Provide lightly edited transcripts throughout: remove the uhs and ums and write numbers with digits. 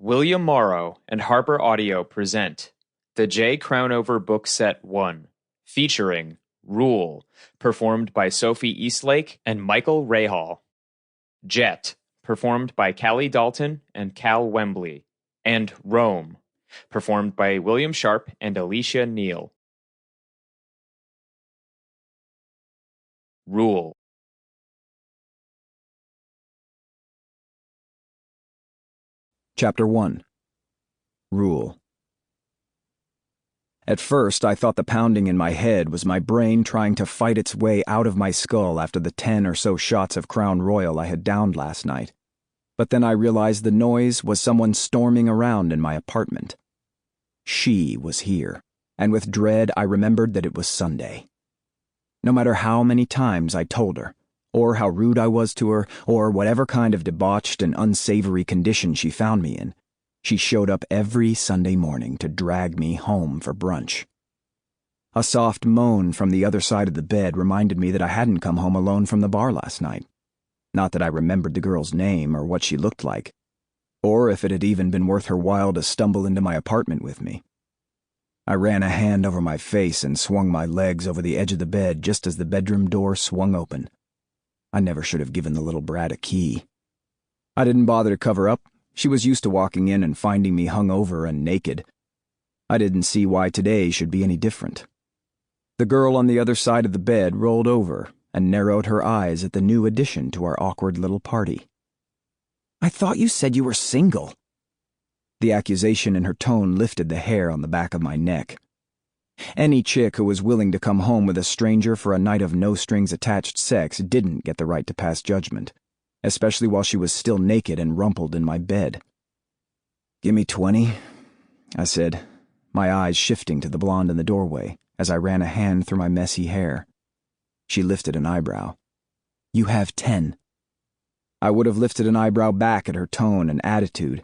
William Morrow and HarperAudio present the Jay Crownover Book Set 1, featuring Rule, performed by Sophie Eastlake and Michael Rahhal. Jet, performed by Callie, Dalton and Cal Wembly. And Rome, performed by William Sharpe and Alicia Neal. Rule. Chapter 1. Rule. At first, I thought the pounding in my head was my brain trying to fight its way out of my skull after the 10 or so shots of Crown Royal I had downed last night. But then I realized the noise was someone storming around in my apartment. She was here, and with dread I remembered that it was Sunday. No matter how many times I told her, or how rude I was to her, or whatever kind of debauched and unsavory condition she found me in, she showed up every Sunday morning to drag me home for brunch. A soft moan from the other side of the bed reminded me that I hadn't come home alone from the bar last night. Not that I remembered the girl's name or what she looked like, or if it had even been worth her while to stumble into my apartment with me. I ran a hand over my face and swung my legs over the edge of the bed just as the bedroom door swung open. I never should have given the little brat a key. I didn't bother to cover up. She was used to walking in and finding me hungover and naked. I didn't see why today should be any different. The girl on the other side of the bed rolled over and narrowed her eyes at the new addition to our awkward little party. "I thought you said you were single." The accusation in her tone lifted the hair on the back of my neck. Any chick who was willing to come home with a stranger for a night of no-strings-attached sex didn't get the right to pass judgment, especially while she was still naked and rumpled in my bed. "Give me 20, I said, my eyes shifting to the blonde in the doorway as I ran a hand through my messy hair. She lifted an eyebrow. "You have 10. I would have lifted an eyebrow back at her tone and attitude,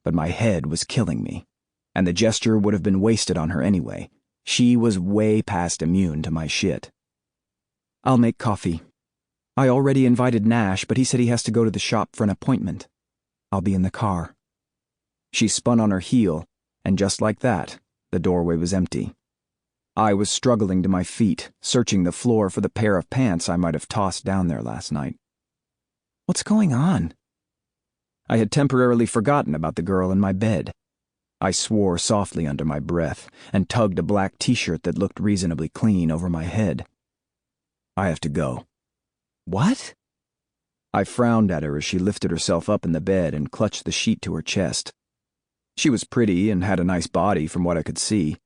but my head was killing me, and the gesture would have been wasted on her anyway. She was way past immune to my shit. "I'll make coffee. I already invited Nash, but he said he has to go to the shop for an appointment. I'll be in the car." She spun on her heel, and just like that, the doorway was empty. I was struggling to my feet, searching the floor for the pair of pants I might have tossed down there last night. What's going on? I had temporarily forgotten about the girl in my bed. I swore softly under my breath and tugged a black t-shirt that looked reasonably clean over my head. "I have to go." "What?" I frowned at her as she lifted herself up in the bed and clutched the sheet to her chest. She was pretty and had a nice body from what I could see.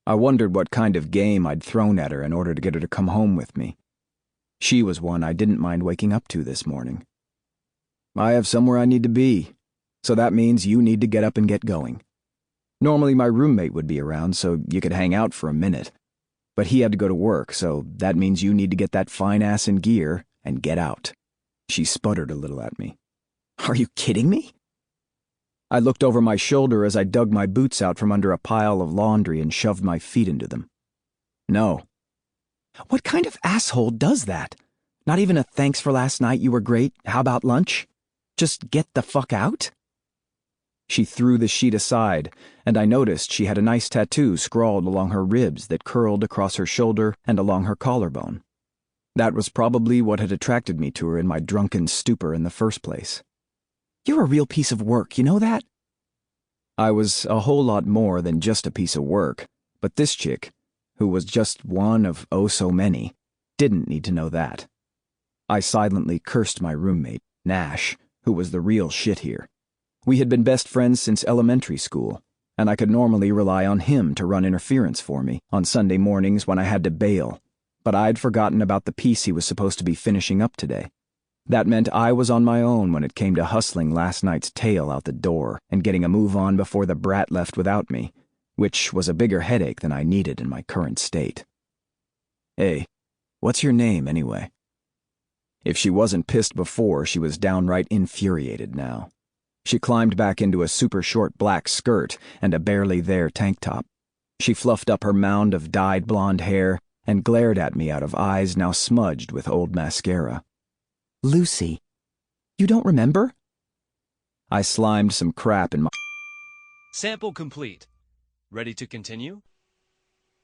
I wondered what kind of game I'd thrown at her in order to get her to come home with me. She was one I didn't mind waking up to this morning. "I have somewhere I need to be, so that means you need to get up and get going. Normally my roommate would be around so you could hang out for a minute, but he had to go to work, so that means you need to get that fine ass in gear and get out." She sputtered a little at me. "Are you kidding me?" I looked over my shoulder as I dug my boots out from under a pile of laundry and shoved my feet into them. "No." "What kind of asshole does that? Not even a thanks for last night, you were great, how about lunch? Just get the fuck out?" She threw the sheet aside, and I noticed she had a nice tattoo scrawled along her ribs that curled across her shoulder and along her collarbone. That was probably what had attracted me to her in my drunken stupor in the first place. "You're a real piece of work, you know that?" I was a whole lot more than just a piece of work, but this chick, who was just one of oh so many, didn't need to know that. I silently cursed my roommate, Nash, who was the real shit here. We had been best friends since elementary school, and I could normally rely on him to run interference for me on Sunday mornings when I had to bail, but I'd forgotten about the piece he was supposed to be finishing up today. That meant I was on my own when it came to hustling last night's tail out the door and getting a move on before the brat left without me, which was a bigger headache than I needed in my current state. "Hey, what's your name anyway?" If she wasn't pissed before, she was downright infuriated now. She climbed back into a super short black skirt and a barely there tank top. She fluffed up her mound of dyed blonde hair and glared at me out of eyes now smudged with old mascara. "Lucy. You don't remember?" I slimed some crap in my Sample complete. Ready to continue?